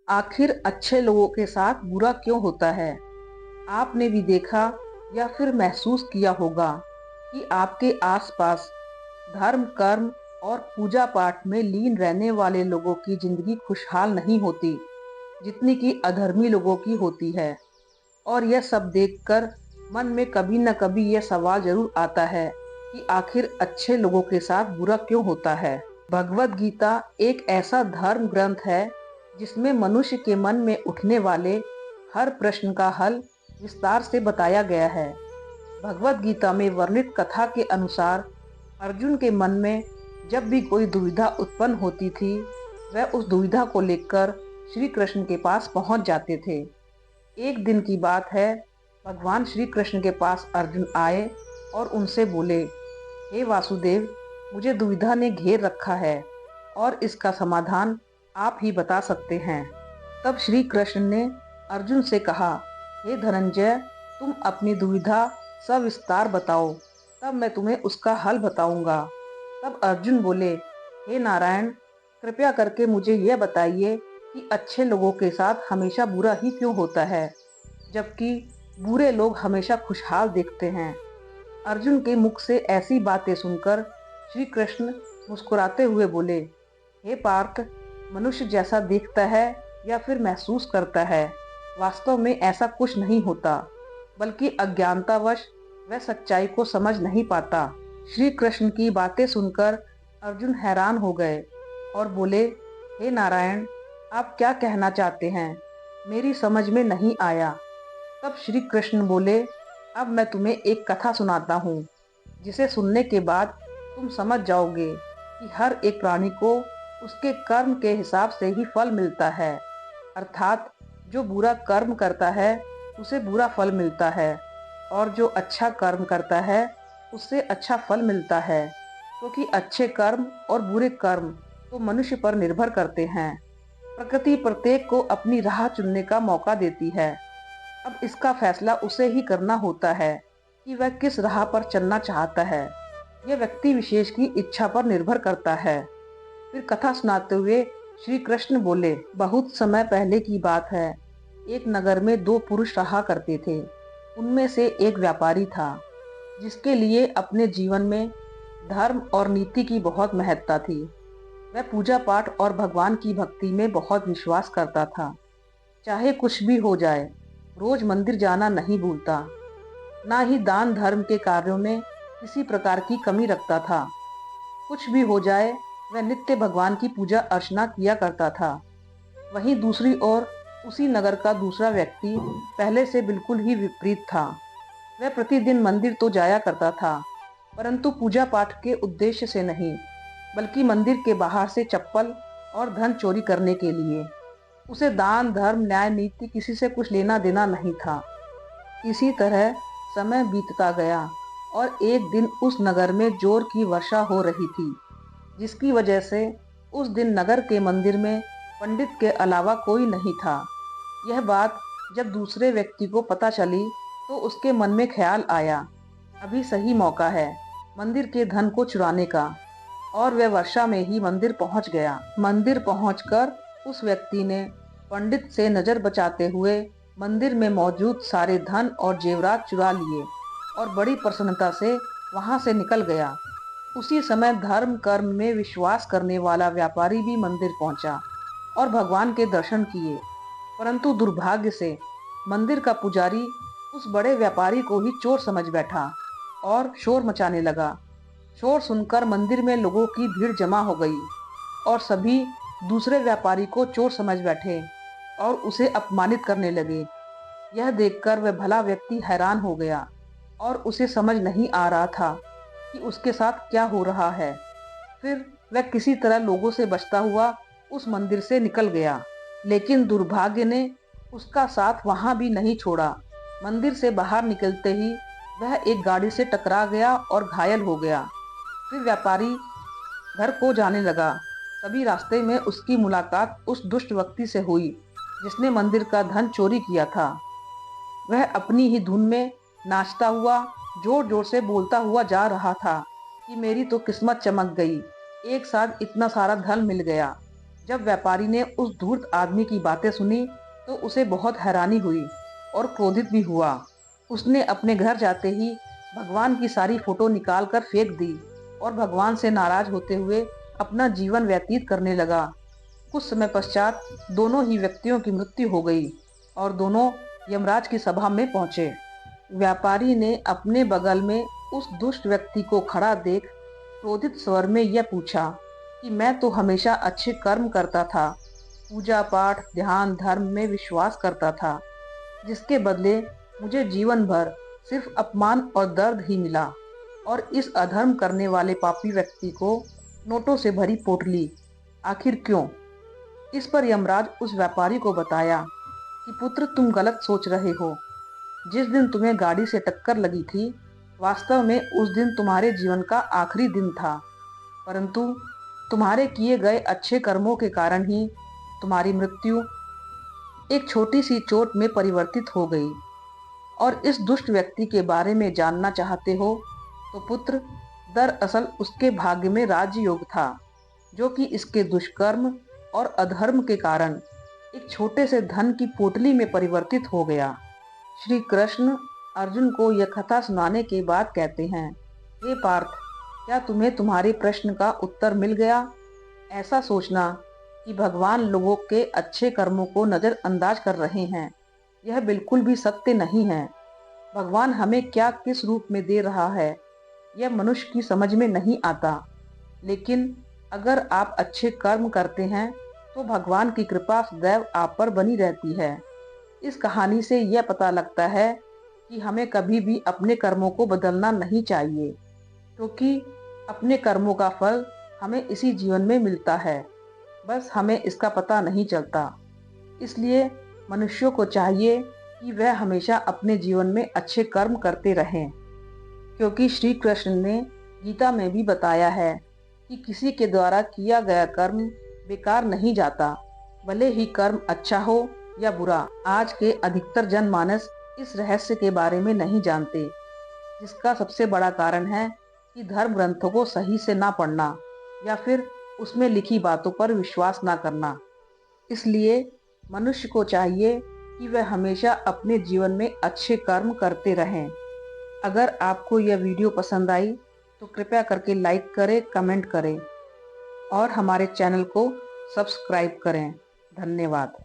आखिर अच्छे लोगों के साथ बुरा क्यों होता है? आपने भी देखा या फिर महसूस किया होगा कि आपके आसपास धर्म, कर्म और पूजा पाठ में लीन रहने वाले लोगों की जिंदगी खुशहाल नहीं होती, जितनी कि अधर्मी लोगों की होती है। और यह सब देखकर मन में कभी न कभी यह सवाल जरूर आता है कि आखिर अच्छे लोगों के साथ बुरा क्यों होता है। भगवत गीता एक ऐसा धर्म ग्रंथ है जिसमें मनुष्य के मन में उठने वाले हर प्रश्न का हल विस्तार से बताया गया है। भगवत गीता में वर्णित कथा के अनुसार अर्जुन के मन में जब भी कोई दुविधा उत्पन्न होती थी, वह उस दुविधा को लेकर श्री कृष्ण के पास पहुंच जाते थे। एक दिन की बात है, भगवान श्री कृष्ण के पास अर्जुन आए और उनसे बोले, हे वासुदेव, मुझे दुविधा ने घेर रखा है और इसका समाधान आप ही बता सकते हैं। तब श्री कृष्ण ने अर्जुन से कहा, हे धनंजय, तुम अपनी दुविधा सविस्तार बताओ, तब मैं तुम्हें उसका हल बताऊंगा। तब अर्जुन बोले, हे नारायण, कृपया करके मुझे यह बताइए कि अच्छे लोगों के साथ हमेशा बुरा ही क्यों होता है, जबकि बुरे लोग हमेशा खुशहाल दिखते हैं। अर्जुन के मुख से ऐसी बातें सुनकर श्री कृष्ण मुस्कुराते हुए बोले, हे पार्थ, मनुष्य जैसा देखता है या फिर महसूस करता है, वास्तव में ऐसा कुछ नहीं होता, बल्कि अज्ञानतावश वह सच्चाई को समझ नहीं पाता। श्री कृष्ण की बातें सुनकर अर्जुन हैरान हो गए और बोले, हे नारायण, आप क्या कहना चाहते हैं? मेरी समझ में नहीं आया। तब श्री कृष्ण बोले, अब मैं तुम्हें एक कथा सुनाता हूँ, जिसे सुनने के बाद तुम समझ जाओगे कि हर एक प्राणी को उसके कर्म के हिसाब से ही फल मिलता है। अर्थात जो बुरा कर्म करता है उसे बुरा फल मिलता है, और जो अच्छा कर्म करता है उससे अच्छा फल मिलता है, क्योंकि अच्छे कर्म और बुरे कर्म तो मनुष्य पर निर्भर करते हैं। प्रकृति प्रत्येक को अपनी राह चुनने का मौका देती है। अब इसका फैसला उसे ही करना होता है कि वह किस राह पर चलना चाहता है। यह व्यक्ति विशेष की इच्छा पर निर्भर करता है। फिर कथा सुनाते हुए श्री कृष्ण बोले, बहुत समय पहले की बात है। एक नगर में दो पुरुष रहा करते थे। उनमें से एक व्यापारी था, जिसके लिए अपने जीवन में धर्म और नीति की बहुत महत्ता थी। वह पूजा पाठ और भगवान की भक्ति में बहुत विश्वास करता था। चाहे कुछ भी हो जाए, रोज मंदिर जाना नहीं भूलता। ना ही दान धर्म के कार्यों में किसी प्रकार की कमी रखता था। कुछ भी हो जाए, वह नित्य भगवान की पूजा अर्चना किया करता था। वहीं दूसरी ओर उसी नगर का दूसरा व्यक्ति पहले से बिल्कुल ही विपरीत था। वह प्रतिदिन मंदिर तो जाया करता था, परंतु पूजा पाठ के उद्देश्य से नहीं, बल्कि मंदिर के बाहर से चप्पल और धन चोरी करने के लिए। उसे दान धर्म न्याय नीति किसी से कुछ लेना देना नहीं था। इसी तरह समय बीतता गया और एक दिन उस नगर में जोर की वर्षा हो रही थी, जिसकी वजह से उस दिन नगर के मंदिर में पंडित के अलावा कोई नहीं था। यह बात जब दूसरे व्यक्ति को पता चली तो उसके मन में ख्याल आया, अभी सही मौका है मंदिर के धन को चुराने का, और वह वर्षा में ही मंदिर पहुंच गया। मंदिर पहुंचकर उस व्यक्ति ने पंडित से नजर बचाते हुए मंदिर में मौजूद सारे धन और जेवरात चुरा लिए और बड़ी प्रसन्नता से वहां से निकल गया। उसी समय धर्म कर्म में विश्वास करने वाला व्यापारी भी मंदिर पहुंचा और भगवान के दर्शन किए, परंतु दुर्भाग्य से मंदिर का पुजारी उस बड़े व्यापारी को ही चोर समझ बैठा और शोर मचाने लगा। शोर सुनकर मंदिर में लोगों की भीड़ जमा हो गई और सभी दूसरे व्यापारी को चोर समझ बैठे और उसे अपमानित करने लगे। यह देखकर वह भला व्यक्ति हैरान हो गया और उसे समझ नहीं आ रहा था कि उसके साथ क्या हो रहा है। फिर वह किसी तरह लोगों से बचता हुआ उस मंदिर से निकल गया, लेकिन दुर्भाग्य ने उसका साथ वहां भी नहीं छोड़ा। मंदिर से बाहर निकलते ही वह एक गाड़ी से टकरा गया और घायल हो गया। फिर व्यापारी घर को जाने लगा। तभी रास्ते में उसकी मुलाकात उस दुष्ट व्यक्ति से हुई जिसने मंदिर का धन चोरी किया था। वह अपनी ही धुन में नाचता हुआ जोर जोर से बोलता हुआ जा रहा था कि मेरी तो किस्मत चमक गई, एक साथ इतना सारा धन मिल गया। जब व्यापारी ने उस धूर्त आदमी की बातें सुनी तो उसे बहुत हैरानी हुई और क्रोधित भी हुआ। उसने अपने घर जाते ही भगवान की सारी फोटो निकाल कर फेंक दी और भगवान से नाराज होते हुए अपना जीवन व्यतीत करने लगा। कुछ समय पश्चात दोनों ही व्यक्तियों की मृत्यु हो गई और दोनों यमराज की सभा में पहुंचे। व्यापारी ने अपने बगल में उस दुष्ट व्यक्ति को खड़ा देख क्रोधित स्वर में यह पूछा कि मैं तो हमेशा अच्छे कर्म करता था, पूजा पाठ ध्यान धर्म में विश्वास करता था, जिसके बदले मुझे जीवन भर सिर्फ अपमान और दर्द ही मिला, और इस अधर्म करने वाले पापी व्यक्ति को नोटों से भरी पोटली, आखिर क्यों? इस पर यमराज उस व्यापारी को बताया कि पुत्र, तुम गलत सोच रहे हो। जिस दिन तुम्हें गाड़ी से टक्कर लगी थी, वास्तव में उस दिन तुम्हारे जीवन का आखिरी दिन था, परंतु तुम्हारे किए गए अच्छे कर्मों के कारण ही तुम्हारी मृत्यु एक छोटी सी चोट में परिवर्तित हो गई। और इस दुष्ट व्यक्ति के बारे में जानना चाहते हो तो पुत्र, दरअसल उसके भाग्य में राजयोग था, जो कि इसके दुष्कर्म और अधर्म के कारण एक छोटे से धन की पोटली में परिवर्तित हो गया। श्री कृष्ण अर्जुन को यह कथा सुनाने के बाद कहते हैं, हे पार्थ, क्या तुम्हें तुम्हारे प्रश्न का उत्तर मिल गया? ऐसा सोचना कि भगवान लोगों के अच्छे कर्मों को नजरअंदाज कर रहे हैं, यह बिल्कुल भी सत्य नहीं है। भगवान हमें क्या किस रूप में दे रहा है, यह मनुष्य की समझ में नहीं आता। लेकिन अगर आप अच्छे कर्म करते हैं तो भगवान की कृपा सदैव आप पर बनी रहती है। इस कहानी से यह पता लगता है कि हमें कभी भी अपने कर्मों को बदलना नहीं चाहिए, क्योंकि अपने कर्मों का फल हमें इसी जीवन में मिलता है, बस हमें इसका पता नहीं चलता। इसलिए मनुष्यों को चाहिए कि वह हमेशा अपने जीवन में अच्छे कर्म करते रहें, क्योंकि श्री कृष्ण ने गीता में भी बताया है कि किसी के द्वारा किया गया कर्म बेकार नहीं जाता, भले ही कर्म अच्छा हो या बुरा। आज के अधिकतर जनमानस इस रहस्य के बारे में नहीं जानते, जिसका सबसे बड़ा कारण है कि धर्म ग्रंथों को सही से ना पढ़ना या फिर उसमें लिखी बातों पर विश्वास ना करना। इसलिए मनुष्य को चाहिए कि वह हमेशा अपने जीवन में अच्छे कर्म करते रहें। अगर आपको यह वीडियो पसंद आई तो कृपया करके लाइक करें, कमेंट करें और हमारे चैनल को सब्सक्राइब करें। धन्यवाद।